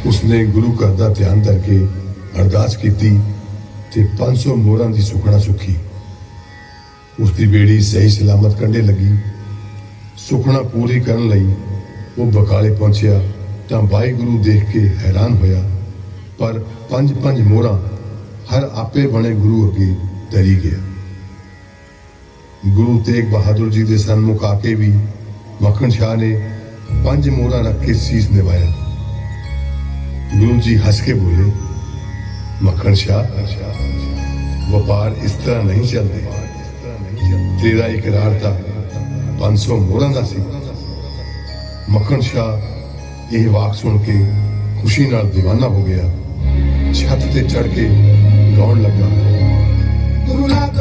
उसने गुरु घर दा ध्यान करके अरदास की ते 500 मोहरां दी सुखना सुखी। उसकी बेड़ी सही सलामत कंढे लगी। सुखना पूरी करन लई वो बकाले पहुंचया तां वाहिगुरू देख के हैरान होया, पर 5-5 मोहरां हर आपे बने गुरु अगे तरी गया। गुरु तेग बहादुर जी के सन्मुख आके भी मक्खन शाह ने 5 मोहरां रख के शीस निभाया। गुरु जी हंस के बोले, मक्खन शाह, व्यापार इस तरह नहीं चलते। तेरा इकरार था 500 मोहरां दा सी। मक्खन शाह यह वाक सुन के खुशी नाल दीवाना हो गया। छत ते चढ़ के गाउण लगा, गुरु नाथ